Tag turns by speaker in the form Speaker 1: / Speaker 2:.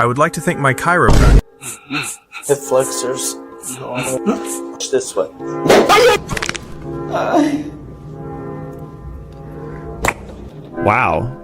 Speaker 1: I would like to thank my chiropractor.
Speaker 2: Hip flexors. This way.
Speaker 3: Wow.